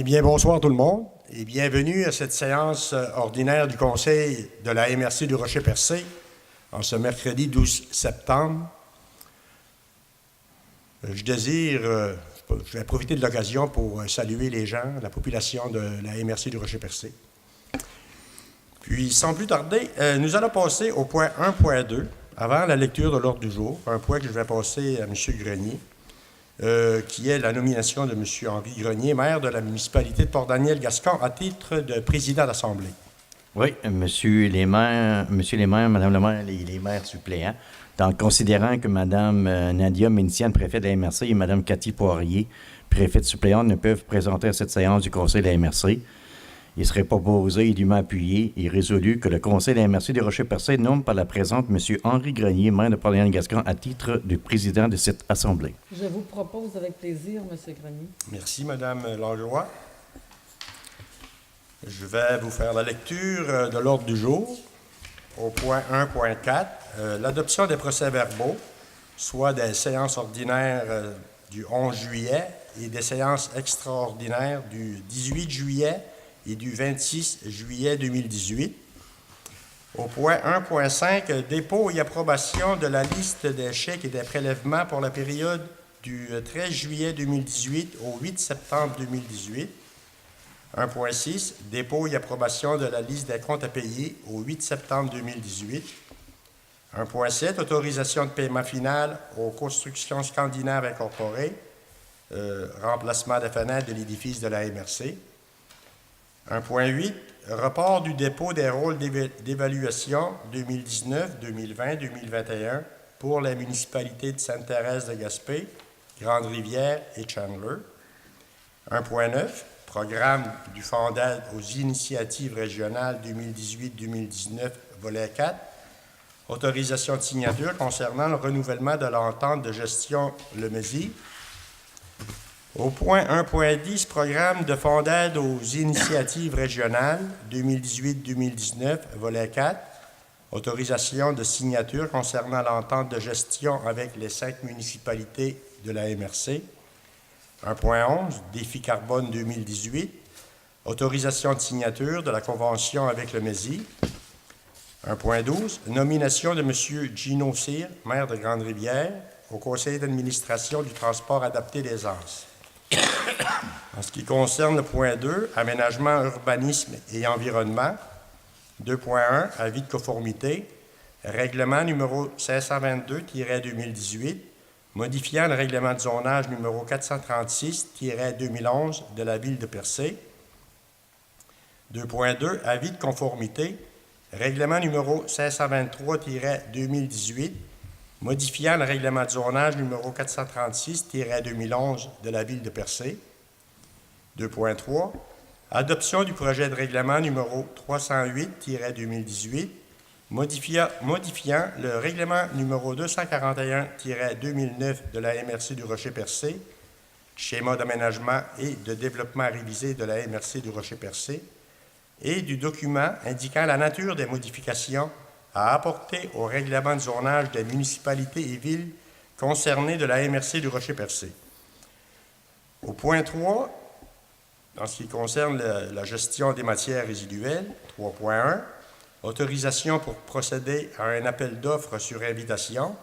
bien, bonsoir tout le monde et bienvenue à cette séance ordinaire du Conseil de la MRC du Rocher-Percé en ce mercredi 12 septembre. Je vais profiter de l'occasion pour saluer les gens, la population de la MRC du Rocher-Percé. Puis, sans plus tarder, nous allons passer au point 1.2, avant la lecture de l'ordre du jour, un point que je vais passer à M. Grenier. Qui est la nomination de M. Henri Grenier, maire de la municipalité de Port-Daniel-Gascon, à titre de président d'Assemblée. Oui, monsieur les maires, madame le maire, les maires suppléants, en considérant que madame Nadia Ménitienne, préfète de la MRC, et madame Cathy Poirier, préfète suppléante, ne peuvent présenter à cette séance du Conseil de la MRC, il serait proposé et dûment appuyé et résolu que le Conseil de la MRC des Rochers-Percé nomme par la présente M. Henri Grenier, maire de Port-Daniel-Gascon, à titre de président de cette Assemblée. Je vous propose avec plaisir, M. Grenier. Merci, Mme Langlois. Je vais vous faire la lecture de l'ordre du jour. Au point 1.4, l'adoption des procès-verbaux, soit des séances ordinaires du 11 juillet et des séances extraordinaires du 18 juillet et du 26 juillet 2018. Au point 1.5, dépôt et approbation de la liste des chèques et des prélèvements pour la période du 13 juillet 2018 au 8 septembre 2018. 1.6, dépôt et approbation de la liste des comptes à payer au 8 septembre 2018. 1.7, autorisation de paiement final aux constructions scandinaves incorporées, remplacement des fenêtres de l'édifice de la MRC. 1.8, report du dépôt des rôles d'évaluation 2019, 2020, 2021 pour les municipalités de Sainte-Thérèse de Gaspé, Grande-Rivière et Chandler. 1.9, programme du Fonds d'aide aux initiatives régionales 2018-2019, volet 4, autorisation de signature concernant le renouvellement de l'entente de gestion Le MESI. Au point 1.10, programme de fonds d'aide aux initiatives régionales 2018-2019, volet 4, autorisation de signature concernant l'entente de gestion avec les 5 municipalités de la MRC. 1.11, défi carbone 2018, autorisation de signature de la convention avec le MESI. 1.12, nomination de M. Gino Cyr, maire de Grande-Rivière, au conseil d'administration du transport adapté des Anses. En ce qui concerne le point 2, aménagement, urbanisme et environnement, 2.1, avis de conformité, règlement numéro 522-2018, modifiant le règlement de zonage numéro 436-2011 de la ville de Percé. 2.2, avis de conformité, règlement numéro 523-2018, modifiant le règlement de zonage numéro 436-2011 de la ville de Percé. 2.3, adoption du projet de règlement numéro 308-2018, modifiant le règlement numéro 241-2009 de la MRC du Rocher-Percé, schéma d'aménagement et de développement révisé de la MRC du Rocher-Percé, et du document indiquant la nature des modifications à apporter au règlement de zonage des municipalités et villes concernées de la MRC du Rocher-Percé. Au point 3, en ce qui concerne la gestion des matières résiduelles, 3.1, autorisation pour procéder à un appel d'offres sur invitation,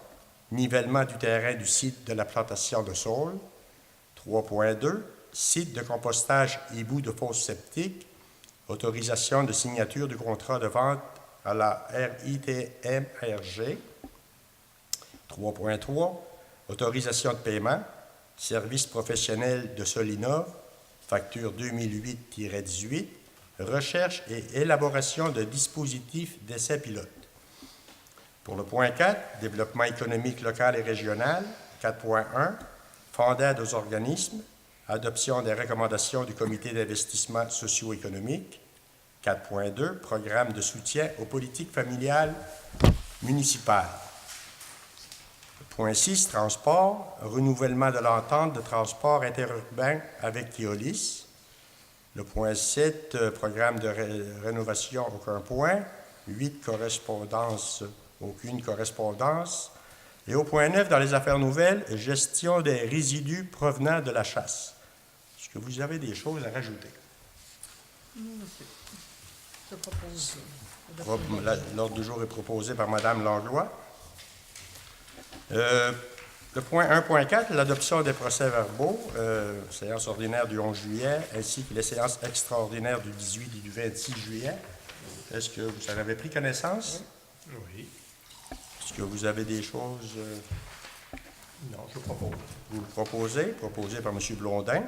nivellement du terrain du site de la plantation de saules. 3.2, site de compostage égout de fosse septique, autorisation de signature du contrat de vente à la RITMRG. 3.3, autorisation de paiement, service professionnel de Solinov, facture 2008-18, recherche et élaboration de dispositifs d'essai pilote. Pour le point 4, développement économique local et régional, 4.1, fonds d'aide aux organismes, adoption des recommandations du comité d'investissement socio-économique. 4.2, programme de soutien aux politiques familiales municipales. Point 6, transport, renouvellement de l'entente de transport interurbain avec Keolis. Le point 7, programme de rénovation, aucun point. 8, correspondance, aucune correspondance. Et au point 9, dans les affaires nouvelles, gestion des résidus provenant de la chasse. Est-ce que vous avez des choses à rajouter? Non, monsieur. Je propose. L'ordre du jour est proposé par Mme Langlois. Le point 1.4, l'adoption des procès-verbaux, séance ordinaire du 11 juillet, ainsi que les séances extraordinaires du 18 et du 26 juillet. Est-ce que vous en avez pris connaissance? Oui. Est-ce que vous avez des choses... Non, je propose. Vous le proposez, proposé par M. Blondin.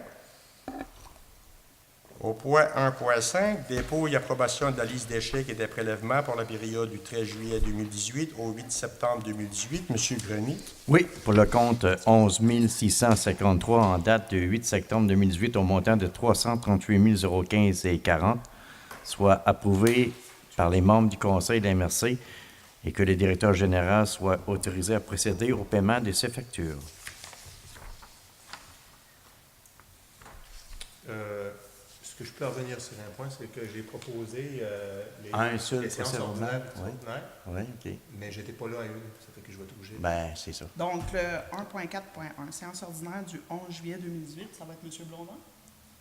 Au point 1.5, dépôt et approbation de la liste des chèques et des prélèvements pour la période du 13 juillet 2018 au 8 septembre 2018. M. Grenier. Oui, pour le compte 11 653 en date du 8 septembre 2018 au montant de 338 015,40, soit approuvé par les membres du Conseil de la MRC et que le directeur général soit autorisé à procéder au paiement de ces factures. Ce que je peux revenir sur un point, c'est que j'ai proposé Un seul les séances procès ordinaires, ordinaire, oui. Oui, OK. mais j'étais pas là à une, ça fait que je vais être obligé. Ben, c'est ça. Donc, le 1.4.1, séance ordinaire du 11 juillet 2018, ça va être M. Blondin.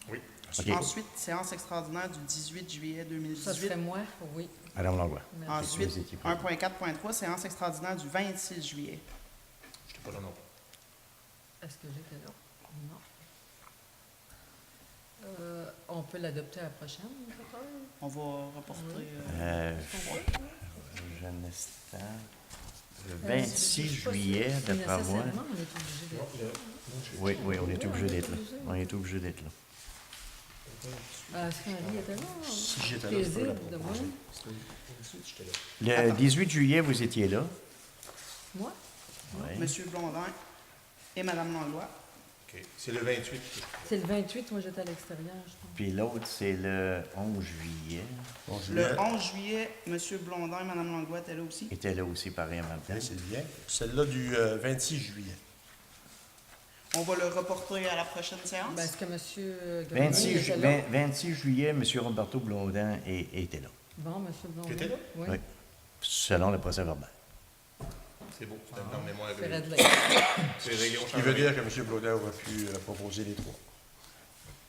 Oui. OK. Ensuite, séance extraordinaire du 18 juillet Ça 2018. serait moi, oui. Madame Langlois. Merci. Ensuite, Vous étiez présent. 1.4.3, séance extraordinaire du 26 juillet. J'étais pas là non plus. Est-ce que j'étais là? Non. On peut l'adopter à la prochaine, peut-être? On va reporter. Jeune instant. Le 26 juillet, d'après moi. Nécessairement, on est obligé d'être. Oui, oui, on est obligé d'être là. On est obligé d'être là. Est-ce qu'Henri était là? Si j'étais là, je peux Plaisir la de moi. proposer. J'étais là. Le 18 juillet, vous étiez là. Moi? Oui. M. Blondin et Mme Langlois. OK. C'est le 28. C'est le 28, moi j'étais à l'extérieur, je pense. Puis l'autre, c'est le 11 juillet. Bon, juillet. Le 11 juillet, M. Blondin et Mme Langlois étaient là aussi. Il était là aussi, pareil, en même temps. Oui, c'est bien. Celle-là du 26 juillet. On va le reporter à la prochaine séance. Ben, est-ce que M. 26 juillet, M. Roberto Blondin était là. Bon, M. Blondin. T'étais là? Oui. Oui. Selon le procès verbal. C'est beau. C'est dans le mémoire. C'est réglé. C'est réglé. On Ce qui veut dire que M. Blondin aurait pu proposer les trois.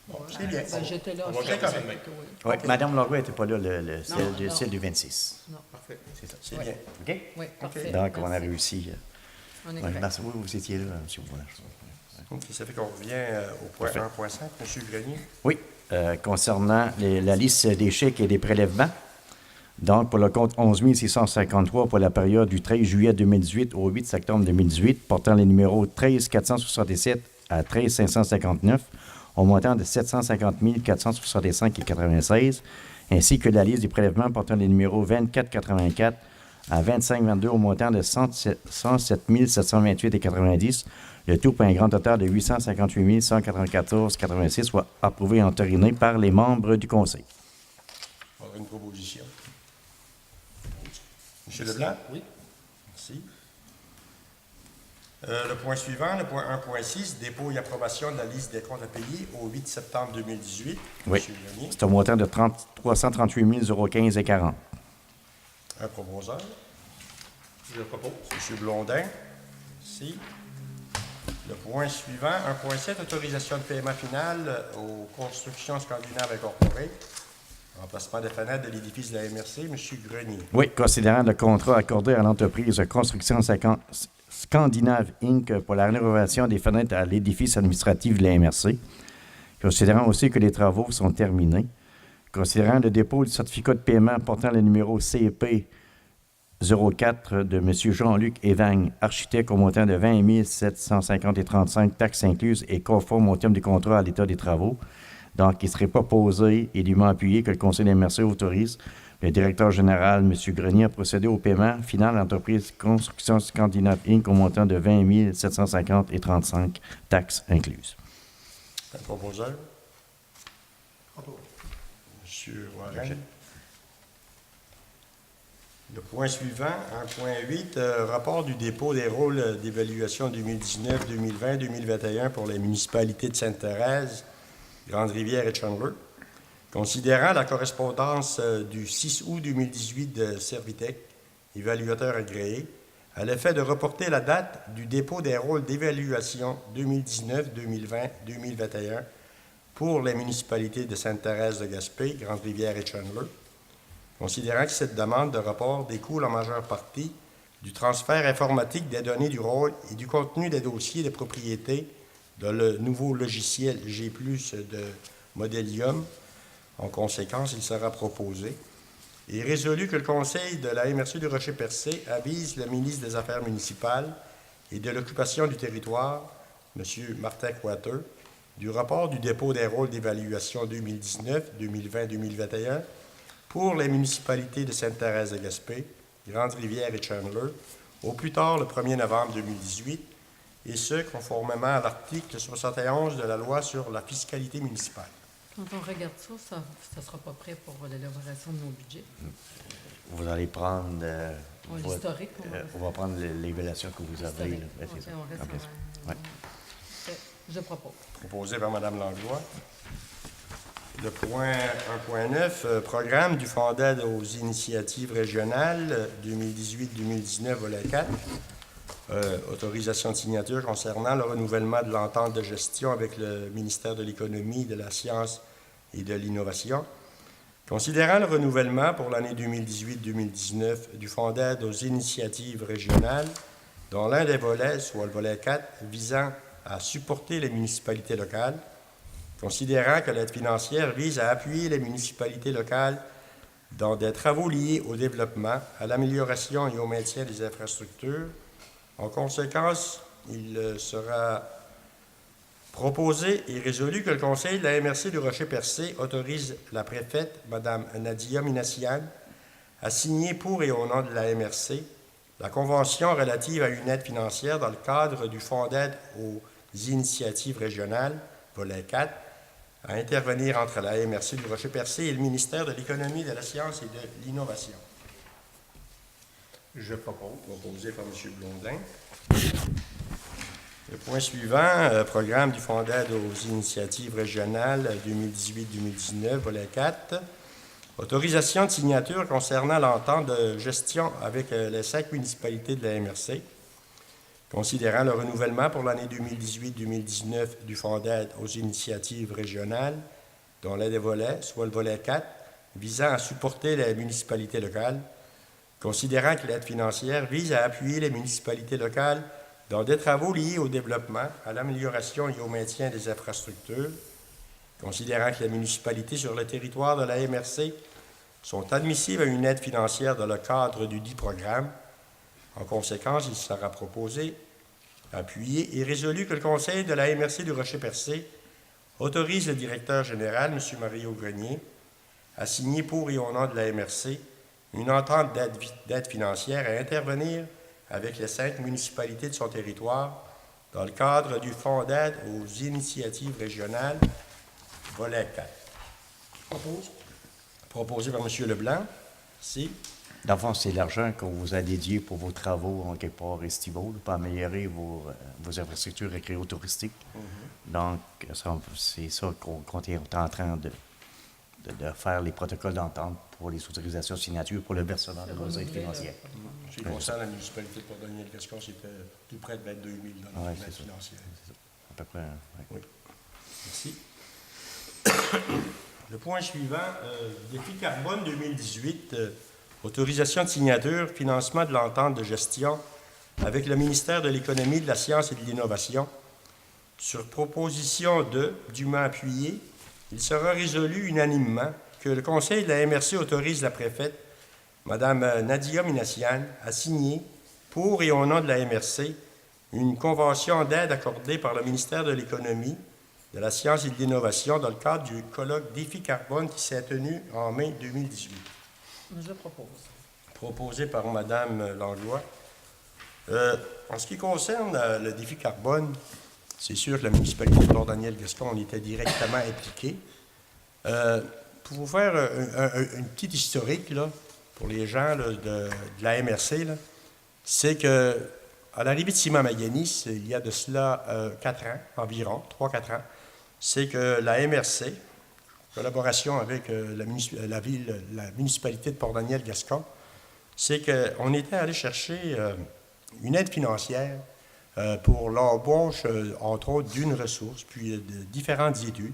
Bon, c'est bien. Ben, j'étais là. On va je regarder ça sais demain. que oui. Oui, Mme Langlois n'était pas là, Non. celle du 26. Non. Parfait. C'est ça. C'est Ouais. bien. OK? Oui, parfait. Donc, on a Merci. réussi. On est Oui, prêt. merci. Oui, vous étiez là, M. Boulin. OK, ça fait qu'on revient au point Parfait. 1.5. M. Grenier. Oui, concernant la liste des chèques et des prélèvements. Donc, pour le compte 11 653 pour la période du 13 juillet 2018 au 8 septembre 2018, portant les numéros 13 467 à 13 559, au montant de 750 465,96, ainsi que la liste des prélèvements portant les numéros 24 84 à 25 22 au montant de 107 728,90, le tout pour un grand total de 858 194,86, soit approuvé et entériné par les membres du Conseil. On aura une proposition. M. Leblanc? Oui. Merci. Le point suivant, le point 1.6, dépôt et approbation de la liste des comptes à payer au 8 septembre 2018. Oui. M. Grenier. C'est au montant de 338 015,40. Un proposeur. Je le propose. M. Blondin. Merci. Le point suivant, 1.7, autorisation de paiement final aux constructions scandinaves incorporées. Remplacement des fenêtres de l'édifice de la MRC. M. Grenier. Oui, considérant le contrat accordé à l'entreprise Construction Scandinave Inc. pour la rénovation des fenêtres à l'édifice administratif de la MRC, considérant aussi que les travaux sont terminés, considérant le dépôt du certificat de paiement portant le numéro CP 04 de M. Jean-Luc Evagne, architecte au montant de 20 750,35 taxes incluses et conforme au terme du contrat à l'état des travaux. Donc, il ne serait pas posé et dûment appuyé que le Conseil des MRC autorise le directeur général, M. Grenier, à procéder au paiement final de l'entreprise Construction Scandinave Inc. au montant de 20 750,35 taxes incluses. Un proposeur. Propose. M. Warren. Le point suivant, 1.8, rapport du dépôt des rôles d'évaluation 2019, 2020, 2021 pour les municipalités de Sainte-Thérèse, Grande-Rivière et Chandler. Considérant la correspondance du 6 août 2018 de Servitec, évaluateur agréé, à l'effet de reporter la date du dépôt des rôles d'évaluation 2019, 2020, 2021 pour les municipalités de Sainte-Thérèse de Gaspé, Grande-Rivière et Chandler, considérant que cette demande de report découle en majeure partie du transfert informatique des données du rôle et du contenu des dossiers de propriété dans le nouveau logiciel G+, de Modelium. En conséquence, il sera proposé et résolu que le Conseil de la MRC du Rocher-Percé avise le ministre des Affaires municipales et de l'occupation du territoire, M. Martin Coiteux, du rapport du dépôt des rôles d'évaluation 2019, 2020, 2021 pour les municipalités de Sainte-Thérèse de Gaspé, Grande-Rivière et Chandler, au plus tard le 1er novembre 2018, et ce, conformément à l'article 71 de la loi sur la fiscalité municipale. Quand on regarde ça ne sera pas prêt pour l'élaboration de nos budgets. Vous allez prendre... L'historique. on va prendre l'évaluation que vous avez. Là. OK, C'est ça. on reste OK. Ouais. Je propose. Proposé par Mme Langlois. Le point 1.9, programme du Fonds d'aide aux initiatives régionales 2018-2019, volet 4. Autorisation de signature concernant le renouvellement de l'entente de gestion avec le ministère de l'Économie, de la Science et de l'Innovation. Considérant le renouvellement pour l'année 2018-2019 du Fonds d'aide aux initiatives régionales, dont l'un des volets, soit le volet 4, visant à supporter les municipalités locales, considérant que l'aide financière vise à appuyer les municipalités locales dans des travaux liés au développement, à l'amélioration et au maintien des infrastructures. En conséquence, il sera proposé et résolu que le Conseil de la MRC du Rocher-Percé autorise la préfète, Mme Nadia Minassian, à signer pour et au nom de la MRC la convention relative à une aide financière dans le cadre du Fonds d'aide aux initiatives régionales, volet 4, à intervenir entre la MRC du Rocher-Percé et le ministère de l'Économie, de la Science et de l'Innovation. Je propose. Proposé par M. Blondin. Le point suivant, programme du Fonds d'aide aux initiatives régionales 2018-2019, volet 4. Autorisation de signature concernant l'entente de gestion avec les 5 municipalités de la MRC. Considérant le renouvellement pour l'année 2018-2019 du Fonds d'aide aux initiatives régionales, dont l'un des volets, soit le volet 4, visant à supporter les municipalités locales, considérant que l'aide financière vise à appuyer les municipalités locales dans des travaux liés au développement, à l'amélioration et au maintien des infrastructures, considérant que les municipalités sur le territoire de la MRC sont admissibles à une aide financière dans le cadre du dit programme. En conséquence, il sera proposé, appuyé et résolu que le Conseil de la MRC du Rocher-Percé autorise le directeur général, M. Mario Grenier, à signer pour et au nom de la MRC une entente d'aide financière à intervenir avec les 5 municipalités de son territoire dans le cadre du Fonds d'aide aux initiatives régionales, volet 4. Proposé par M. Leblanc. Merci. Dans le fond, c'est l'argent qu'on vous a dédié pour vos travaux, en quelque part, estivaux, pour améliorer vos infrastructures récréo-touristiques. Donc, c'est ça qu'on est en train de faire les protocoles d'entente pour les autorisations de signature pour le versement de vos aides financières. En ce qui concerne la municipalité de Port-Daniel-Gascon, c'était tout près de 22 000 dans l'aide financière. C'est ça. À peu près, Oui. Merci. Le point suivant, défi carbone 2018, autorisation de signature, financement de l'entente de gestion avec le ministère de l'Économie, de la Science et de l'Innovation. Sur proposition dûment appuyée, il sera résolu unanimement que le Conseil de la MRC autorise la préfète, Mme Nadia Minassian, à signer, pour et au nom de la MRC, une convention d'aide accordée par le ministère de l'Économie, de la Science et de l'Innovation dans le cadre du colloque Défi carbone qui s'est tenu en mai 2018. Je propose. Proposé par Mme Langlois. En ce qui concerne le défi carbone, c'est sûr que la municipalité de Port-Daniel-Gascon, on était directement impliqués. Pour vous faire une petite historique, là, pour les gens là, de la MRC, c'est que à l'arrivée de Simon Maganis, il y a de cela 4 ans, environ, 3-4 ans, c'est que la MRC, en collaboration avec la municipalité de Port-Daniel-Gascon, c'est qu'on était allé chercher une aide financière pour l'embauche, entre autres, d'une ressource, puis de différentes études,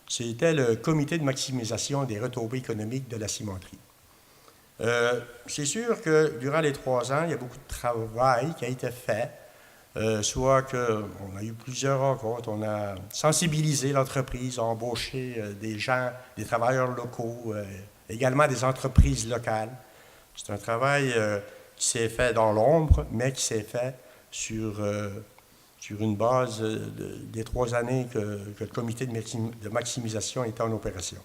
C'était le comité de maximisation des retombées économiques de la cimenterie. C'est sûr que durant les 3 ans, il y a beaucoup de travail qui a été fait. Soit qu'on a eu plusieurs rencontres, on a sensibilisé l'entreprise, a embauché des gens, des travailleurs locaux, également des entreprises locales. C'est un travail qui s'est fait dans l'ombre, mais qui s'est fait sur une base des 3 années que le comité de maximisation était en opération.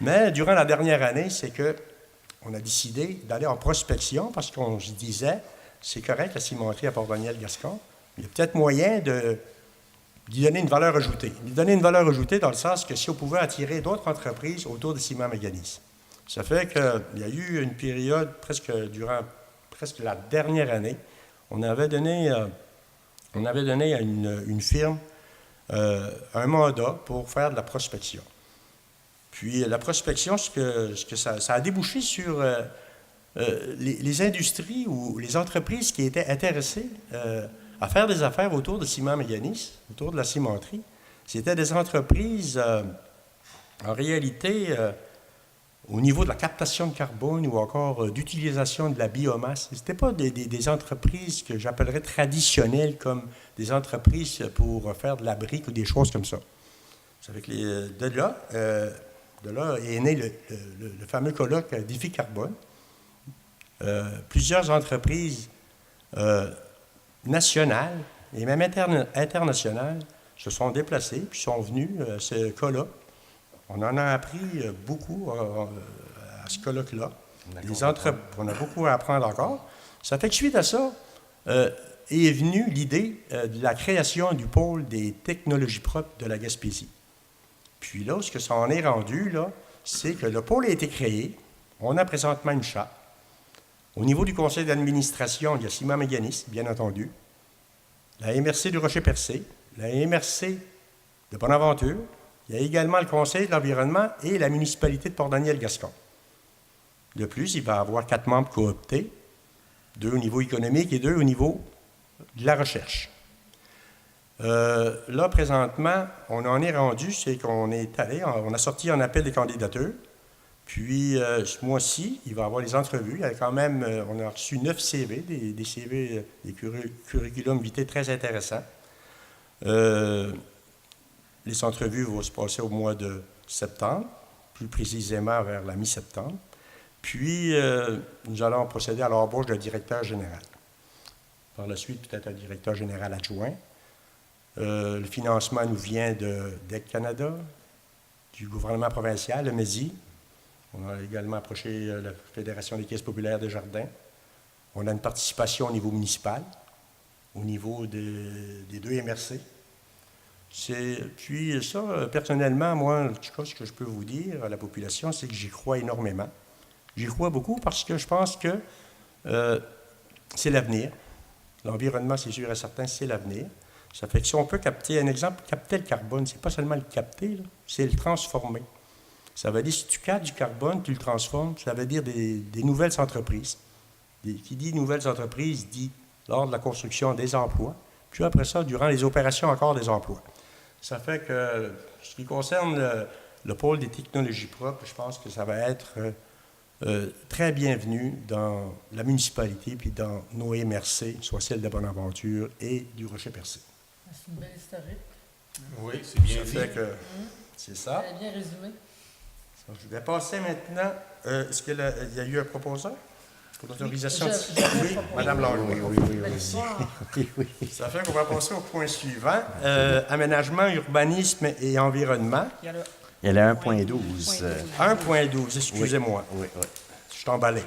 Mais durant la dernière année, c'est qu'on a décidé d'aller en prospection parce qu'on se disait, c'est correct la cimenterie à Port-Daniel-Gascon, il y a peut-être moyen d'y donner une valeur ajoutée. D'y donner une valeur ajoutée dans le sens que si on pouvait attirer d'autres entreprises autour de Ciment Mécanisme. Ça fait qu'il y a eu une période, durant la dernière année, on avait donné à une firme un mandat pour faire de la prospection. Puis la prospection, ce que ça a débouché sur les industries ou les entreprises qui étaient intéressées à faire des affaires autour de Ciment Mécanisme, autour de la cimenterie. C'était des entreprises, en réalité, au niveau de la captation de carbone ou encore d'utilisation de la biomasse. Ce n'étaient pas des entreprises que j'appellerais traditionnelles comme des entreprises pour faire de la brique ou des choses comme ça. Ça fait que de là est né le fameux colloque Défi Carbone. Plusieurs entreprises nationales et même internationales se sont déplacées puis sont venues à ce colloque. On en a appris beaucoup à ce colloque-là. On a beaucoup à apprendre encore. Ça fait que suite à ça, est venue l'idée de la création du pôle des technologies propres de la Gaspésie. Puis là, ce que ça en est rendu, là, c'est que le pôle a été créé. On a présentement une charte. Au niveau du conseil d'administration, il y a Ciment Mécanisme, bien entendu, la MRC du Rocher-Percé, la MRC de Bonaventure, il y a également le conseil de l'environnement et la municipalité de Port-Daniel-Gascon. De plus, il va y avoir 4 membres cooptés, 2 au niveau économique et 2 au niveau de la recherche. Là, présentement, on en est rendu, c'est qu'on on a sorti un appel des candidatures. Puis, ce mois-ci, il va y avoir les entrevues. Il y a quand même, on a reçu 9 CV, des CV, des curriculum vitae très intéressants. Les entrevues vont se passer au mois de septembre, plus précisément vers la mi-septembre. Puis, nous allons procéder à l'embauche d'un directeur général. Par la suite, peut-être un directeur général adjoint. Le financement nous vient d'Aide Canada, du gouvernement provincial, le MESI. On a également approché la Fédération des caisses populaires de Jardins. On a une participation au niveau municipal, au niveau des 2 MRC. Puis ça, personnellement, moi, en tout cas, ce que je peux vous dire à la population, c'est que j'y crois énormément. J'y crois beaucoup parce que je pense que c'est l'avenir. L'environnement, c'est sûr et certain, c'est l'avenir. Ça fait que si on peut capter, un exemple, capter le carbone, c'est pas seulement le capter, c'est le transformer. Ça veut dire, si tu captes du carbone, tu le transformes, ça veut dire des nouvelles entreprises. Qui dit nouvelles entreprises, dit lors de la construction des emplois, puis après ça, durant les opérations encore des emplois. Ça fait que, ce qui concerne le pôle des technologies propres, je pense que ça va être très bienvenu dans la municipalité puis dans nos MRC, soit celle de Bonaventure et du Rocher-Percé. C'est une belle historique. Oui, c'est bien Ça dit. fait que c'est ça. Elle est bien résumée. Je vais passer maintenant. Est-ce qu'il y a eu un proposeur pour l'autorisation? Oui, Mme Langlois. Oui. Ça fait qu'on va passer au point suivant. Aménagement, urbanisme et environnement. Il y a le 1.12. 1.12, excusez-moi. Oui. Je suis emballé.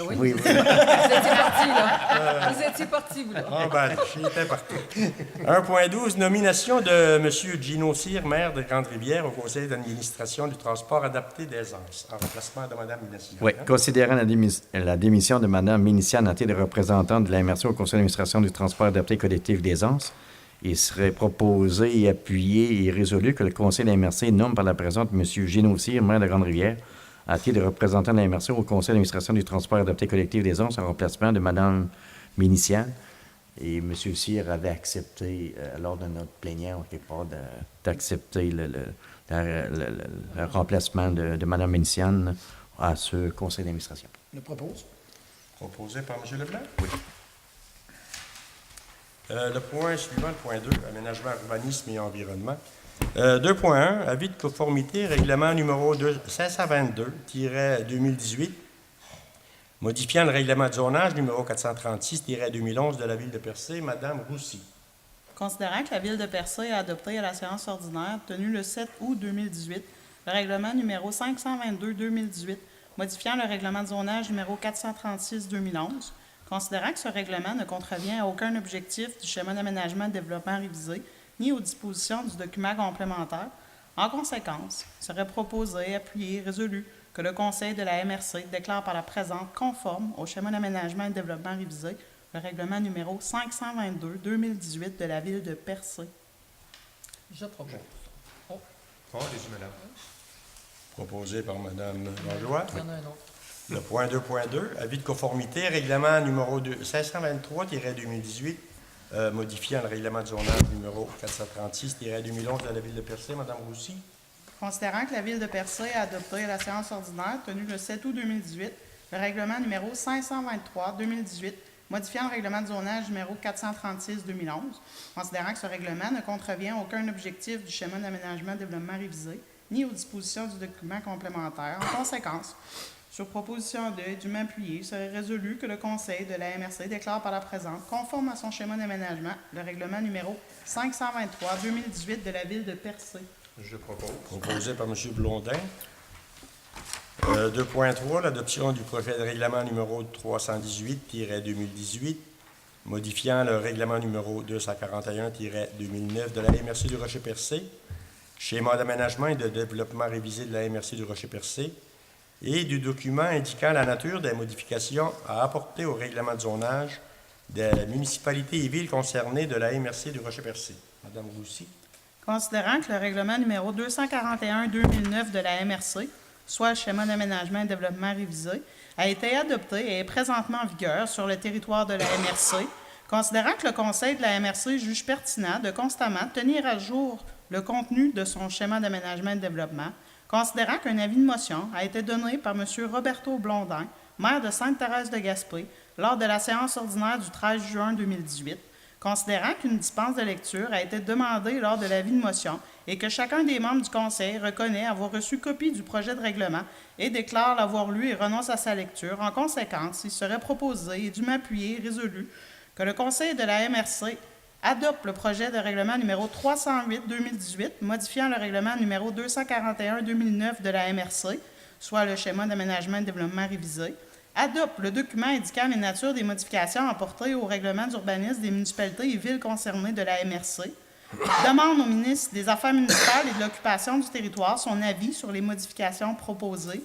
Oui. Oui. Vous étiez parti, là. Vous étiez parti, vous, là. Emballé, j'étais partout. 1.12, nomination de M. Gino Cyr, maire de Grande-Rivière, au conseil d'administration du transport adapté d'Aisance, en remplacement de Mme Minassian. Oui, considérant la démission de Mme Minician en tant que représentante de la MRC au conseil d'administration du transport adapté collectif d'Aisance, il serait proposé, appuyé et résolu que le conseil de la MRC nomme par la présente M. Gino Cyr, maire de Grande-Rivière, à titre de représentant de la MRC au conseil d'administration du transport adapté collectif d'Aisance en remplacement de Mme Minician. Et M. Cyr avait accepté, lors de notre plénière, quelque part, d'accepter le remplacement de Mme Ménicienne à ce conseil d'administration. Le propose. Proposé par M. Leblanc. Oui. Le point suivant, le point 2, aménagement, urbanisme et environnement. 2.1, avis de conformité, règlement numéro 522-2018, modifiant le règlement de zonage numéro 436-2011 de la Ville de Percé. Madame Roussy. Considérant que la Ville de Percé a adopté à la séance ordinaire tenue le 7 août 2018 le règlement numéro 522-2018, modifiant le règlement de zonage numéro 436-2011, considérant que ce règlement ne contrevient à aucun objectif du schéma d'aménagement et de développement révisé, ni aux dispositions du document complémentaire, en conséquence, serait proposé, appuyé, résolu que le Conseil de la MRC déclare par la présente conforme au schéma d'aménagement et de développement révisé le règlement numéro 522-2018 de la Ville de Percé. Je propose. Oh, allez-y, madame. Proposé par Mme Langlois. Il y en a un autre. Le point 2.2, avis de conformité, règlement numéro 523-2018, modifiant le règlement de zonage numéro 436-2011 de la Ville de Percé. Mme Roussy. Considérant que la Ville de Percé a adopté à la séance ordinaire tenue le 7 août 2018 le règlement numéro 523-2018, modifiant le règlement de zonage numéro 436-2011, considérant que ce règlement ne contrevient à aucun objectif du schéma d'aménagement et de développement révisé, ni aux dispositions du document complémentaire. En conséquence, sur proposition de dûment appuyé, il serait résolu que le Conseil de la MRC déclare par la présente, conforme à son schéma d'aménagement, le règlement numéro 523-2018 de la Ville de Percé. Je propose. Proposé par M. Blondin. 2.3, l'adoption du projet de règlement numéro 318-2018, modifiant le règlement numéro 241-2009 de la MRC du Rocher-Percé, schéma d'aménagement et de développement révisé de la MRC du Rocher-Percé, et du document indiquant la nature des modifications à apporter au règlement de zonage des municipalités et villes concernées de la MRC du Rocher-Percé. Madame Roussy. Considérant que le règlement numéro 241-2009 de la MRC, soit le schéma d'aménagement et de développement révisé, a été adopté et est présentement en vigueur sur le territoire de la MRC, considérant que le Conseil de la MRC juge pertinent de constamment tenir à jour le contenu de son schéma d'aménagement et de développement, considérant qu'un avis de motion a été donné par M. Roberto Blondin, maire de Sainte-Thérèse-de-Gaspé, lors de la séance ordinaire du 13 juin 2018, considérant qu'une dispense de lecture a été demandée lors de l'avis de motion et que chacun des membres du Conseil reconnaît avoir reçu copie du projet de règlement et déclare l'avoir lu et renonce à sa lecture. En conséquence, il serait proposé et dûment appuyé et résolu que le Conseil de la MRC adopte le projet de règlement numéro 308-2018, modifiant le règlement numéro 241-2009 de la MRC, soit le schéma d'aménagement et de développement révisé, adopte le document indiquant les natures des modifications apportées au règlement d'urbanisme des municipalités et villes concernées de la MRC, demande au ministre des Affaires municipales et de l'occupation du territoire son avis sur les modifications proposées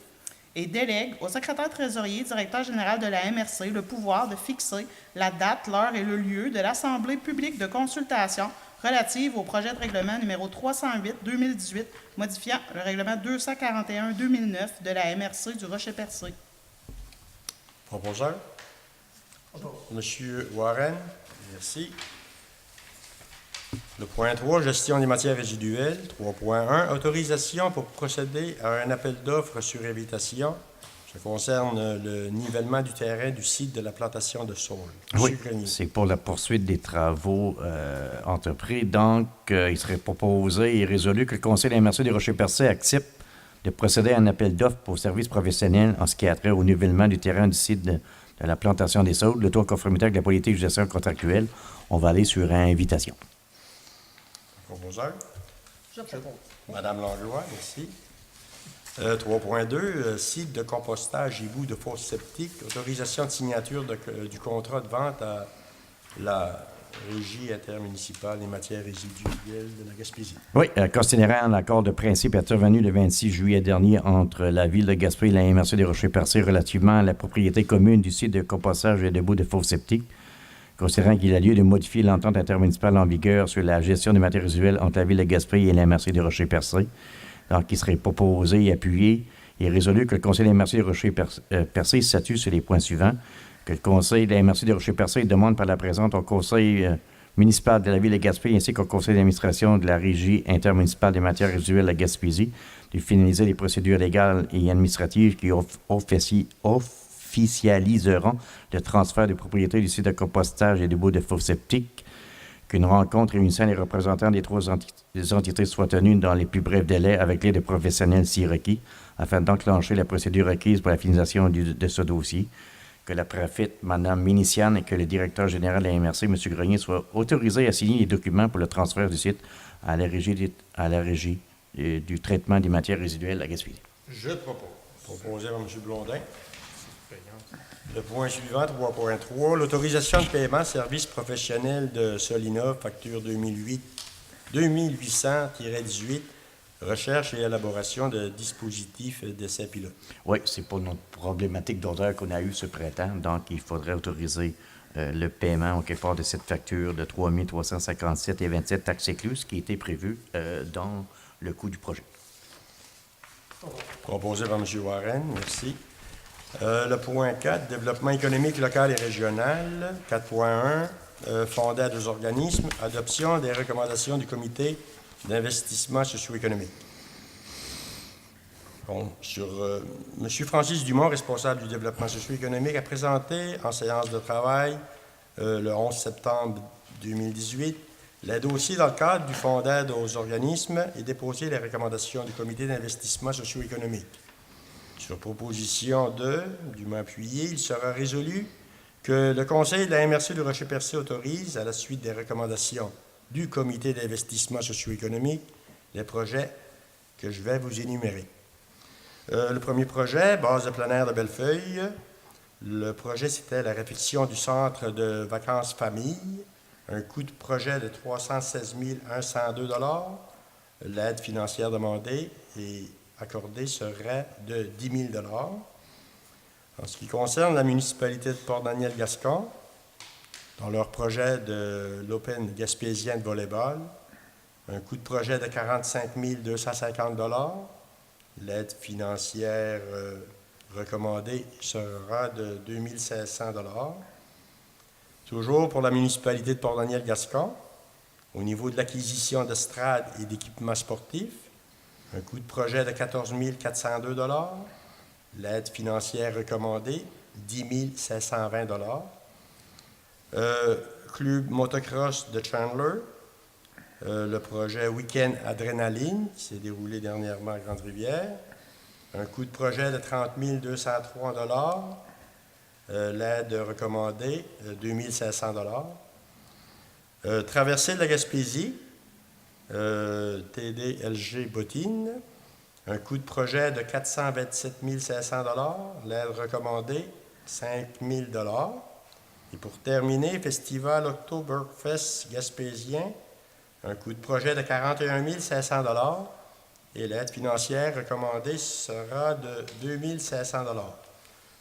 et délègue au secrétaire trésorier directeur général de la MRC le pouvoir de fixer la date, l'heure et le lieu de l'Assemblée publique de consultation relative au projet de règlement numéro 308-2018, modifiant le règlement 241-2009 de la MRC du Rocher-Percé. Proposeur. Monsieur Warren. Merci. Le point 3, gestion des matières résiduelles. 3.1, autorisation pour procéder à un appel d'offres sur invitation. Ça concerne le nivellement du terrain du site de la plantation de saule. Oui, Monsieur Grenier. c'est pour la poursuite des travaux entrepris. Donc, il serait proposé et résolu que le Conseil de la MRC des Rochers-Percés accepte de procéder à un appel d'offres pour services professionnels en ce qui a trait au nivellement du terrain du site de la plantation des saules, le tout en conformité avec la politique de gestion contractuelle. On va aller sur invitation. Proposeur. Je propose. Madame Langlois, merci. 3.2, site de compostage et bout de fosse septique. Autorisation de signature du contrat de vente à la Régie intermunicipale des matières résiduelles de la Gaspésie. Oui, considérant l'accord de principe intervenu le 26 juillet dernier entre la Ville de Gaspé et la MRC des Rochers-Percés relativement à la propriété commune du site de compostage et de bout de fosse septique, considérant qu'il a lieu de modifier l'entente intermunicipale en vigueur sur la gestion des matières résiduelles entre la Ville de Gaspé et la MRC des Rochers-Percés, donc il serait proposé et appuyé et résolu que le Conseil de la MRC des Rochers-Percés statue sur les points suivants, que le Conseil de la MRC des Rochers-Percés demande par la présente au Conseil municipal de la Ville de Gaspé ainsi qu'au conseil d'administration de la Régie intermunicipale des matières résiduelles à Gaspésie de finaliser les procédures légales et administratives qui officialiseront le transfert de propriété du site de compostage et du bout de fosse septique, qu'une rencontre réunissant les représentants des trois entités soit tenue dans les plus brefs délais avec l'aide de professionnels si requis, afin d'enclencher la procédure requise pour la finalisation de ce dossier, que la préfète, Mme Miniciane, et que le directeur général de la MRC, M. Grenier, soient autorisés à signer les documents pour le transfert du site à la régie du traitement des matières résiduelles à Gaspésie. Je propose. Proposé par M. Blondin. Le point suivant, 3.3, l'autorisation de paiement service professionnel de Solina, facture 2800-18, recherche et élaboration de dispositifs d'essai pilote. Oui, c'est pour notre problématique d'odeur qu'on a eue ce printemps, donc il faudrait autoriser le paiement au quelque part de cette facture de 3 357,27 taxes incluses qui était prévue dans le coût du projet. Proposé par M. Warren, merci. Le point 4, développement économique local et régional. 4.1, fondé à 2 organismes. Adoption des recommandations du comité d'investissement socio-économique. Bon, M. Francis Dumont, responsable du développement socio-économique, a présenté en séance de travail le 11 septembre 2018 les dossiers dans le cadre du fonds d'aide aux organismes et déposé les recommandations du comité d'investissement socio-économique. Sur proposition du appuyé, il sera résolu que le conseil de la MRC de Rocher-Percé autorise, à la suite des recommandations du comité d'investissement socio-économique, les projets que je vais vous énumérer. Le premier projet, base de plein air de Bellefeuille. Le projet, c'était la réfection du centre de vacances famille. Un coût de projet de 316 102 $. L'aide financière demandée et accordée serait de 10 000 $. En ce qui concerne la municipalité de Port-Daniel-Gascon, dans leur projet de l'Open gaspésien de volleyball, un coût de projet de 45 250 $. L'aide financière recommandée sera de 2 500 $. Toujours pour la municipalité de Port-Daniel-Gascon, au niveau de l'acquisition d'estrades et d'équipements sportifs, un coût de projet de 14 402 $. L'aide financière recommandée, 10 520 $. Club motocross de Chandler, le projet Week-end Adrénaline, qui s'est déroulé dernièrement à Grande-Rivière, un coût de projet de 30 203 $. L'aide recommandée, 2 500 $. Traversée de la Gaspésie, TDLG Bottine, un coût de projet de 427 500 $. L'aide recommandée, 5 000 $. Et pour terminer, Festival Oktoberfest gaspésien, un coût de projet de 41 500 $. Et l'aide financière recommandée sera de 2 500 $.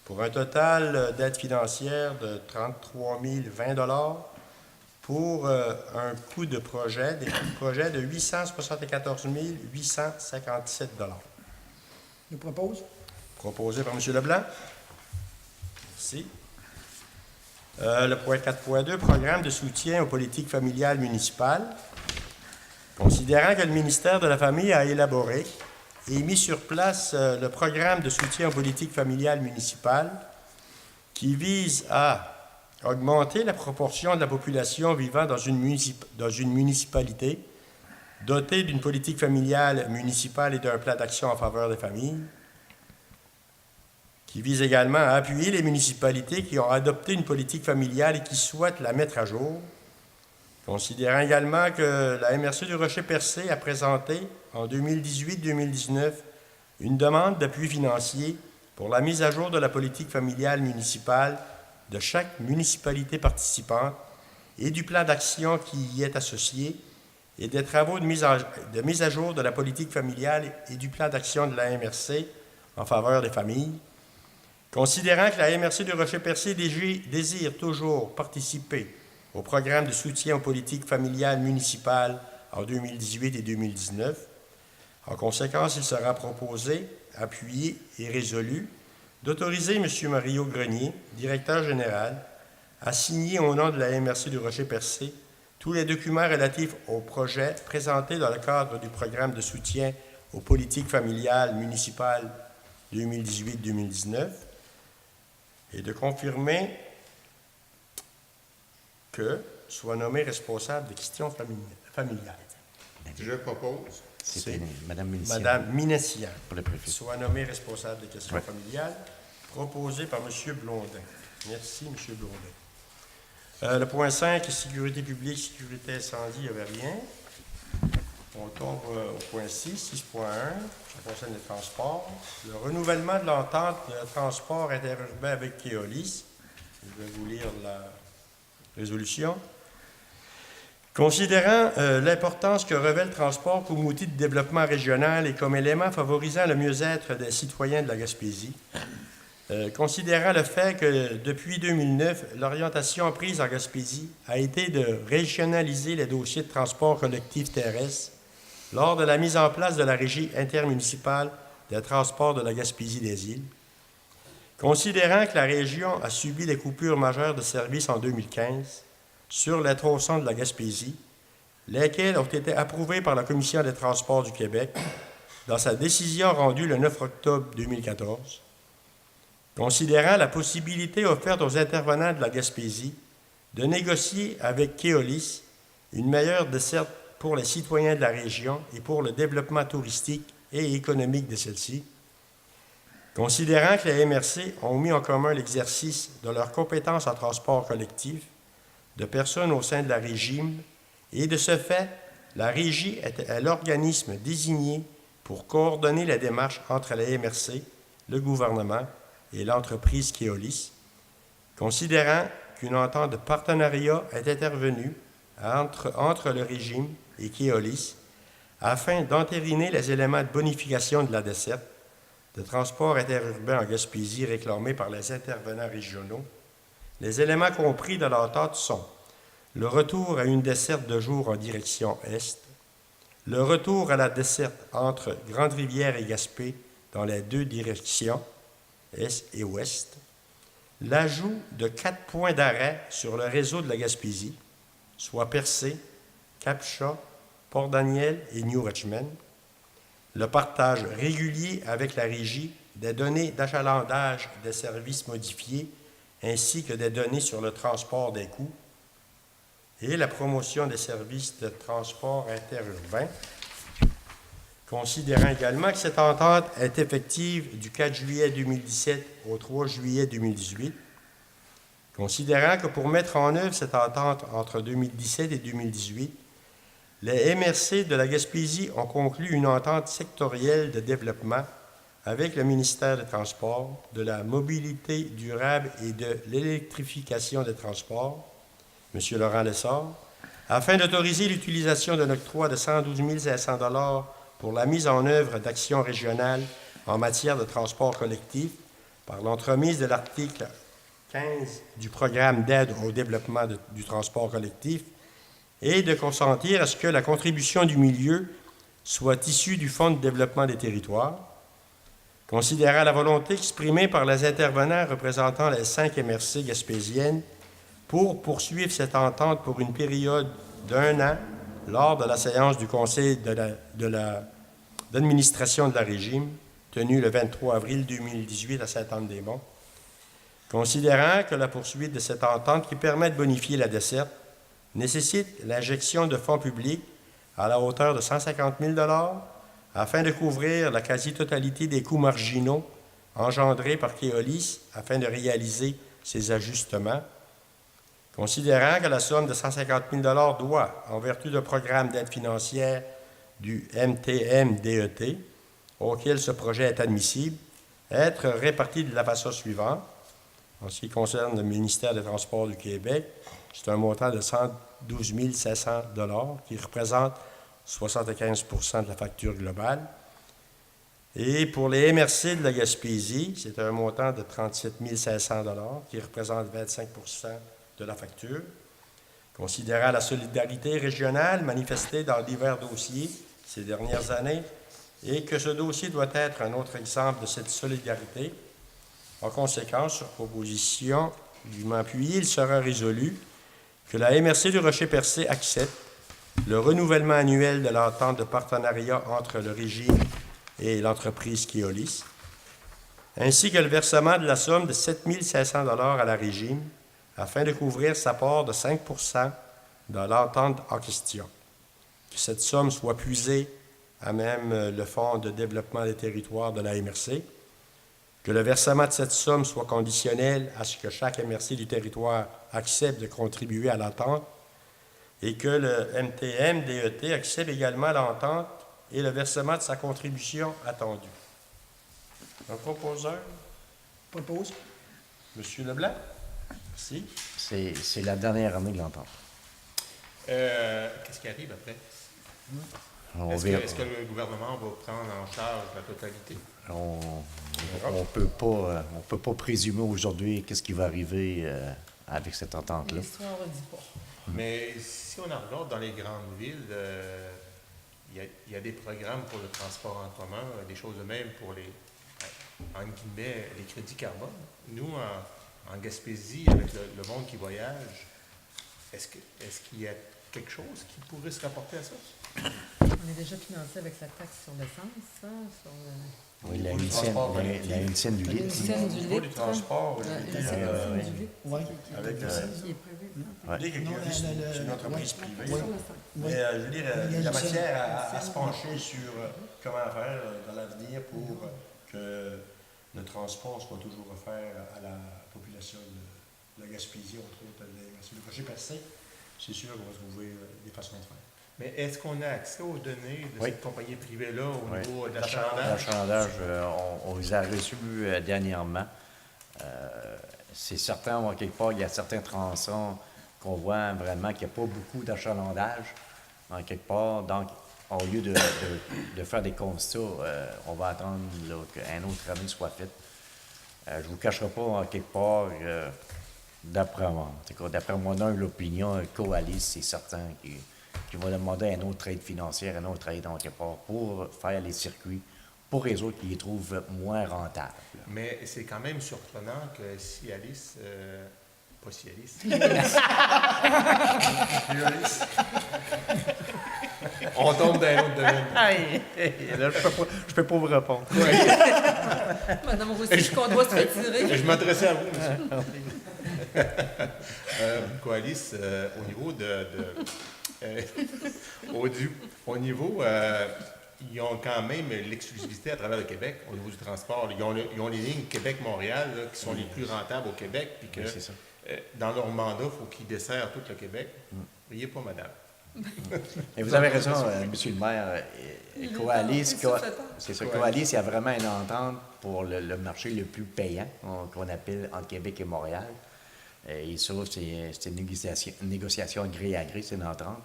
Pour un total d'aide financière de 33 020 $, pour un coût de projet, des coûts de projet de 874 857 $. Je propose. Proposé par M. Leblanc. Merci. Le point 4.2, programme de soutien aux politiques familiales municipales. Considérant que le ministère de la Famille a élaboré et mis sur place le programme de soutien aux politiques familiales municipales qui vise à augmenter la proportion de la population vivant dans une municipalité dotée d'une politique familiale municipale et d'un plan d'action en faveur des familles, qui vise également à appuyer les municipalités qui ont adopté une politique familiale et qui souhaitent la mettre à jour, considérant également que la MRC du Rocher-Percé a présenté en 2018-2019 une demande d'appui financier pour la mise à jour de la politique familiale municipale de chaque municipalité participante et du plan d'action qui y est associé et des travaux de mise à jour de la politique familiale et du plan d'action de la MRC en faveur des familles. Considérant que la MRC du Rocher-Percé désire toujours participer au programme de soutien aux politiques familiales municipales en 2018 et 2019, en conséquence, il sera proposé, appuyé et résolu d'autoriser M. Mario Grenier, directeur général, à signer au nom de la MRC du Rocher-Percé tous les documents relatifs au projet présentés dans le cadre du programme de soutien aux politiques familiales municipales 2018-2019 et de confirmer que soit nommé responsable des questions familiales. Je propose. C'était Mme Minessian. Madame Minessian Pour le préfet. soit nommée responsable des questions Ouais. familiales, proposé par M. Blondin. Merci, M. Blondin. Le point 5, sécurité publique, sécurité incendie, il n'y avait rien. On tombe au point 6, 6.1, ça concerne les transports. Le renouvellement de l'entente de transport interurbain avec Keolis. Je vais vous lire la résolution. Considérant l'importance que revêt le transport comme outil de développement régional et comme élément favorisant le mieux-être des citoyens de la Gaspésie, considérant le fait que depuis 2009, l'orientation prise en Gaspésie a été de régionaliser les dossiers de transport collectif terrestre lors de la mise en place de la Régie intermunicipale des transports de la Gaspésie des îles, considérant que la région a subi des coupures majeures de services en 2015, sur les tronçons de la Gaspésie, lesquels ont été approuvés par la Commission des transports du Québec dans sa décision rendue le 9 octobre 2014, considérant la possibilité offerte aux intervenants de la Gaspésie de négocier avec Keolis une meilleure desserte pour les citoyens de la région et pour le développement touristique et économique de celle-ci, considérant que les MRC ont mis en commun l'exercice de leurs compétences en transport collectif de personnes au sein de la Régie, et de ce fait, la Régie est l'organisme désigné pour coordonner la démarche entre la MRC, le gouvernement et l'entreprise Keolis, considérant qu'une entente de partenariat est intervenue entre le régime et Keolis afin d'entériner les éléments de bonification de la desserte de transport interurbain en Gaspésie réclamés par les intervenants régionaux. Les éléments compris dans l'entente sont le retour à une desserte de jour en direction est, le retour à la desserte entre Grande-Rivière et Gaspé dans les deux directions, est et ouest, l'ajout de 4 points d'arrêt sur le réseau de la Gaspésie, soit Percé, Cap-Chat, Port-Daniel et New Richmond, le partage régulier avec la Régie des données d'achalandage des services modifiés ainsi que des données sur le transport des coûts, et la promotion des services de transport interurbain, considérant également que cette entente est effective du 4 juillet 2017 au 3 juillet 2018, considérant que pour mettre en œuvre cette entente entre 2017 et 2018, les MRC de la Gaspésie ont conclu une entente sectorielle de développement avec le ministère des Transports, de la mobilité durable et de l'électrification des transports, M. Laurent Lessard, afin d'autoriser l'utilisation d'un octroi de 112 500 $ pour la mise en œuvre d'actions régionales en matière de transport collectif par l'entremise de l'article 15 du programme d'aide au développement du transport collectif et de consentir à ce que la contribution du milieu soit issue du Fonds de développement des territoires, considérant la volonté exprimée par les intervenants représentant les 5 MRC gaspésiennes pour poursuivre cette entente pour une période d'1 an lors de la séance du Conseil d'administration de la Régie, tenue le 23 avril 2018 à Sainte-Anne-des-Monts, considérant que la poursuite de cette entente qui permet de bonifier la desserte nécessite l'injection de fonds publics à la hauteur de 150 000 $ afin de couvrir la quasi-totalité des coûts marginaux engendrés par Keolis afin de réaliser ces ajustements, considérant que la somme de 150 000 $ doit, en vertu d'un programme d'aide financière du MTM-DET, auquel ce projet est admissible, être répartie de la façon suivante. En ce qui concerne le ministère des Transports du Québec, c'est un montant de 112 500 $ qui représente 75 % de la facture globale. Et pour les MRC de la Gaspésie, c'est un montant de 37 500 $ qui représente 25 % de la facture. Considérant la solidarité régionale manifestée dans divers dossiers ces dernières années et que ce dossier doit être un autre exemple de cette solidarité, en conséquence, sur proposition dûment appuyée, il sera résolu que la MRC du Rocher-Percé accepte le renouvellement annuel de l'entente de partenariat entre le régime et l'entreprise Keolis, ainsi que le versement de la somme de 7 500 $ à la régime afin de couvrir sa part de 5 % dans l'entente en question. Que cette somme soit puisée à même le Fonds de développement des territoires de la MRC, que le versement de cette somme soit conditionnel à ce que chaque MRC du territoire accepte de contribuer à l'entente et que le MTM-DET accepte également l'entente et le versement de sa contribution attendue. Un proposeur, Propose. M. Leblanc. Merci. C'est la dernière année de l'entente. Qu'est-ce qui arrive après? On Est-ce verra. que le gouvernement va prendre en charge la totalité? On peut pas présumer aujourd'hui qu'est-ce qui va arriver avec cette entente-là. L'histoire ne dit pas. Mais si on en regarde dans les grandes villes, il y a des programmes pour le transport en commun, des choses de même pour les, entre guillemets, les crédits carbone. Nous, en Gaspésie, avec le monde qui voyage, est-ce qu'il y a quelque chose qui pourrait se rapporter à ça? On est déjà financé avec la taxe sur l'essence, ça, sur le... Oui, la Au niveau du transport collectif. UNICEN du La litre. scène du Au niveau du litre. transport, La oui. scène du litre. Oui. Avec qui est prévu. Ouais. L'idée que Non, Keolis, le- c'est une entreprise privée. Sur le sang. Oui. Mais je veux dire, il y a Il y a matière à se pencher sur comment faire dans l'avenir pour que le transport soit toujours offert à la population de la Gaspésie, entre autres. Le Rocher-Percé, c'est sûr qu'on va trouver des façons de faire. Mais est-ce qu'on a accès aux données de Oui. cette compagnie privée-là au Oui. niveau de La l'achalandage? L'achalandage, on les a reçus dernièrement. C'est certain, en quelque part, il y a certains tronçons qu'on voit vraiment qu'il n'y a pas beaucoup d'achalandage, en quelque part. Donc, au lieu de faire des constats, on va attendre qu'un autre année soit faite. Je ne vous cacherai pas, en quelque part, d'après moi, en tout cas, d'après mon humble opinion, Coalis, c'est certain qui va demander une autre aide financière, une autre aide, en quelque part, pour faire les circuits, pour les autres qui les trouvent moins rentables. Mais c'est quand même surprenant que Cialis, pas Cialis, on tombe dans un autre domaine. Aïe! Là, je peux pas vous répondre. Madame Roussy, qu'on doit se retirer. Je m'adressais à vous, monsieur. Coalis, au niveau au niveau, ils ont quand même l'exclusivité à travers le Québec au niveau du transport. Ils ont les lignes Québec-Montréal là, qui sont les plus rentables au Québec. Puis que, Oui, c'est ça. dans leur mandat, il faut qu'ils desserrent tout le Québec. Riez pas, madame. Et vous avez raison, monsieur le maire. Coalis, c'est ça. Coalis, il y a vraiment une entente pour le marché le plus payant, qu'on appelle entre Québec et Montréal. Et ça, c'est une négociation gré à gré, c'est une entente.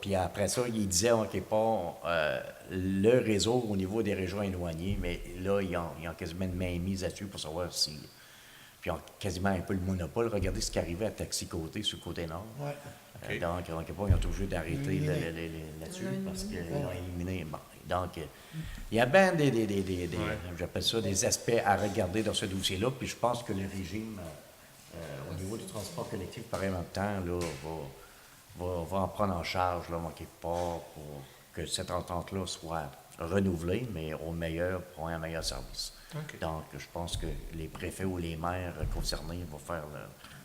Puis après ça, il disait, en quelque part, le réseau au niveau des régions éloignées, mais là, ils ont quasiment une mainmise là-dessus pour savoir si. Puis ils ont quasiment un peu le monopole. Regardez ce qui arrivait à Taxi-Côté, sur le côté nord. Ouais. OK. Donc, en quelque part, ils ont été obligés d'arrêter Éliminé. là-dessus Ils l'ont parce qu'ils éliminé. l'ont éliminé. Bon, donc, il y a bien Ouais. j'appelle ça des aspects à regarder dans ce dossier-là. Puis je pense que le régime, au niveau du transport collectif, par en même temps, là, va en prendre en charge, là, en quelque part, pour que cette entente-là soit renouvelée, mais au meilleur, pour un meilleur service. OK. Donc, je pense que les préfets ou les maires concernés vont faire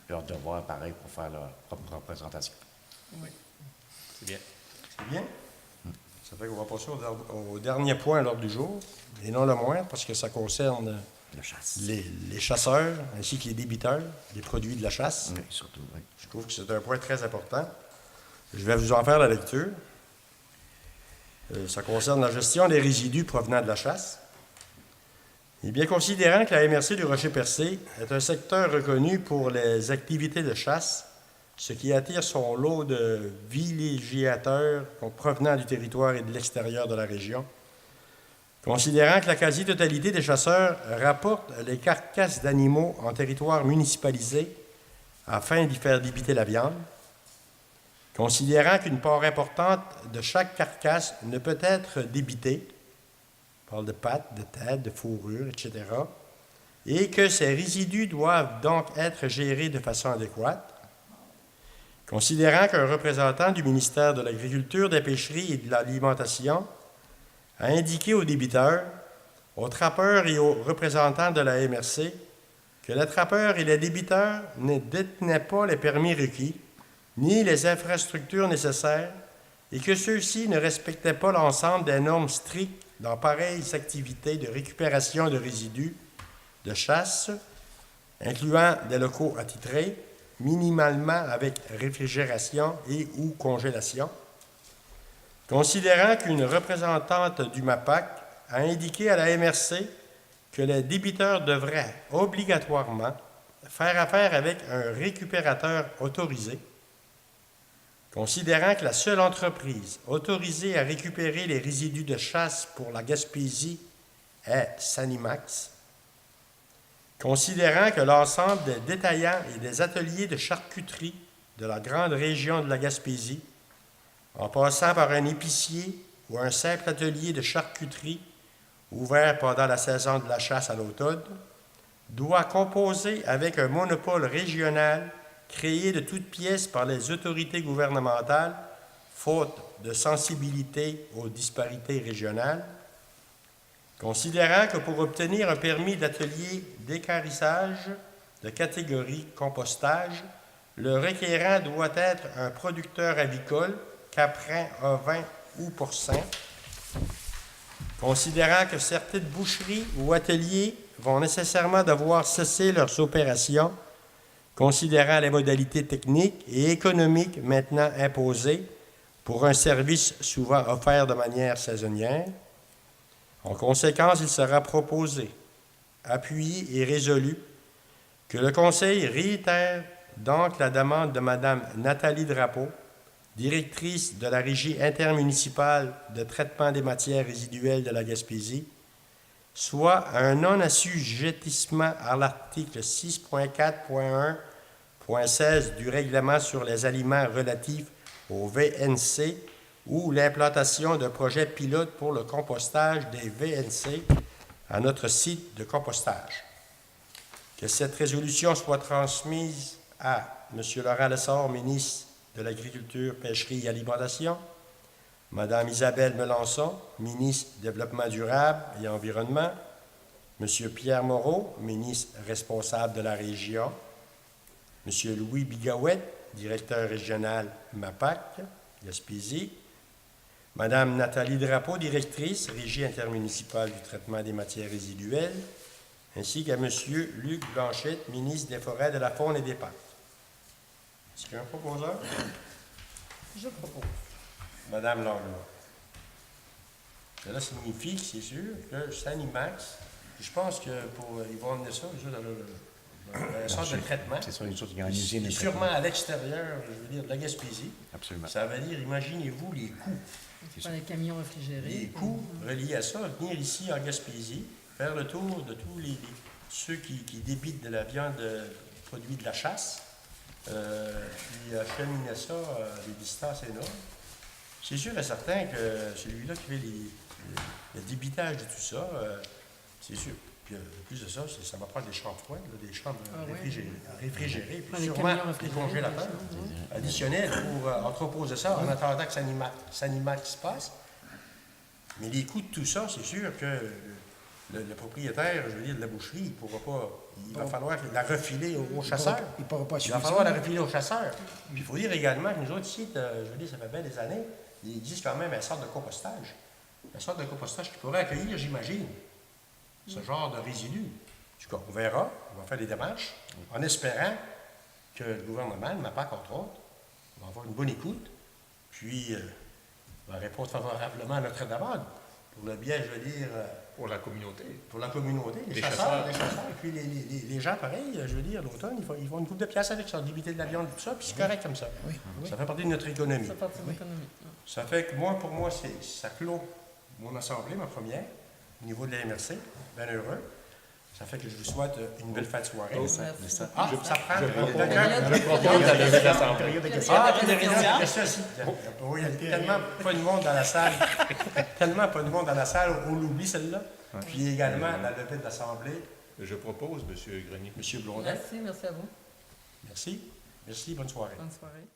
leur devoir pareil pour faire leur propre représentation. C'est bien. C'est bien. Ça fait qu'on va passer au dernier point à l'ordre du jour, et non le moindre, parce que ça concerne La chasse. les chasseurs ainsi que les débiteurs des produits de la chasse. Oui, surtout, oui. Je trouve que c'est un point très important. Je vais vous en faire la lecture. Ça concerne la gestion des résidus provenant de la chasse. Et bien considérant que la MRC du Rocher-Percé est un secteur reconnu pour les activités de chasse, ce qui attire son lot de villégiateurs provenant du territoire et de l'extérieur de la région, considérant que la quasi-totalité des chasseurs rapportent les carcasses d'animaux en territoire municipalisé afin d'y faire débiter la viande, considérant qu'une part importante de chaque carcasse ne peut être débitée, on parle de pattes, de tête, de fourrure, etc., et que ces résidus doivent donc être gérés de façon adéquate, Considérant qu'un représentant du ministère de l'Agriculture, des Pêcheries et de l'Alimentation a indiqué aux débiteurs, aux trappeurs et aux représentants de la MRC que les trappeurs et les débiteurs ne détenaient pas les permis requis, ni les infrastructures nécessaires, et que ceux-ci ne respectaient pas l'ensemble des normes strictes dans pareilles activités de récupération de résidus de chasse, incluant des locaux attitrés, minimalement avec réfrigération et ou congélation. Considérant qu'une représentante du MAPAC a indiqué à la MRC que les débiteurs devraient obligatoirement faire affaire avec un récupérateur autorisé, considérant que la seule entreprise autorisée à récupérer les résidus de chasse pour la Gaspésie est Sanimax, considérant que l'ensemble des détaillants et des ateliers de charcuterie de la grande région de la Gaspésie, en passant par un épicier ou un simple atelier de charcuterie ouvert pendant la saison de la chasse à l'automne, doit composer avec un monopole régional créé de toutes pièces par les autorités gouvernementales, faute de sensibilité aux disparités régionales, considérant que pour obtenir un permis d'atelier d'équarrissage de catégorie compostage, le requérant doit être un producteur avicole, caprin, ovin ou porcin, considérant que certaines boucheries ou ateliers vont nécessairement devoir cesser leurs opérations, considérant les modalités techniques et économiques maintenant imposées pour un service souvent offert de manière saisonnière. En conséquence, il sera proposé, appuyé et résolu que le Conseil réitère donc la demande de Mme Nathalie Drapeau, directrice de la Régie intermunicipale de traitement des matières résiduelles de la Gaspésie, soit un non-assujettissement à l'article 6.4.1.16 du règlement sur les aliments relatifs au VNC ou l'implantation d'un projet pilote pour le compostage des VNC à notre site de compostage. Que cette résolution soit transmise à M. Laurent Lessard, ministre de l'Agriculture, Pêcherie et Alimentation, Mme Isabelle Melançon, ministre du Développement durable et Environnement, M. Pierre Moreau, ministre responsable de la région, M. Louis Bigawet, directeur régional MAPAC, Gaspésie, Mme Nathalie Drapeau, directrice, Régie intermunicipale du traitement des matières résiduelles, ainsi qu'à M. Luc Blanchette, ministre des Forêts, de la Faune et des Parcs. Est-ce qu'il y a un proposeur? Je propose. Madame Langlois. Cela signifie, c'est sûr, que Sanimax, je pense que pour ils vont emmener ça, dans un centre de traitement. C'est ça, les choses qui ont une usine de Sûrement traitement. à l'extérieur, je veux dire, de la Gaspésie. Absolument. Ça veut dire, imaginez-vous les coûts. Dans les camions réfrigérés. Les coûts reliés à ça, venir ici en Gaspésie, faire le tour de tous ceux qui débitent de la viande produit de la chasse, puis acheminer ça à des distances énormes. C'est sûr et certain que celui-là qui fait le débitage de tout ça, c'est sûr. Puis, plus de ça, ça va prendre des chambres froides, des chambres réfrigérées, puis sûrement des congélateurs additionnels pour entreposer ça en attendant que Sanimax se passe. Mais les coûts de tout ça, c'est sûr que le propriétaire, je veux dire, de la boucherie, il pourra pas. Il va falloir la refiler aux chasseurs. Il ne pourra pas Il suivre va falloir la refiler aux chasseurs. Puis il faut dire également que nous autres ici, je veux dire, ça fait bien des années, il existe quand même un centre de compostage. Un centre de compostage qui pourrait accueillir, j'imagine, ce genre de résidus. En tout cas, on verra, on va faire des démarches, en espérant que le gouvernement, le MAPAC entre autres, va avoir une bonne écoute, puis va répondre favorablement à notre demande, pour le bien, je veux dire, Pour la communauté. pour la communauté, les chasseurs, puis les gens, pareil, je veux dire, l'automne, ils font une coupe de pièces avec ça, limiter de la viande, tout ça, puis c'est correct comme ça. Oui. Ça fait partie de notre économie. Ça partit de l'économie. Ça fait que pour moi, ça clôt mon assemblée, ma première, au niveau de la MRC, bien heureux. Ça fait que je vous souhaite une belle fin de soirée. Merci. Ça prend. Je propose la levée de l'Assemblée. Il y a ça aussi. Oui, il y a tellement pas de monde dans la salle. Tellement pas de monde dans la salle, on l'oublie celle-là. Puis également la levée de l'Assemblée. Je propose, M. Grenier. M. Blondet. Merci à vous. Merci. Merci, bonne soirée. Bonne soirée.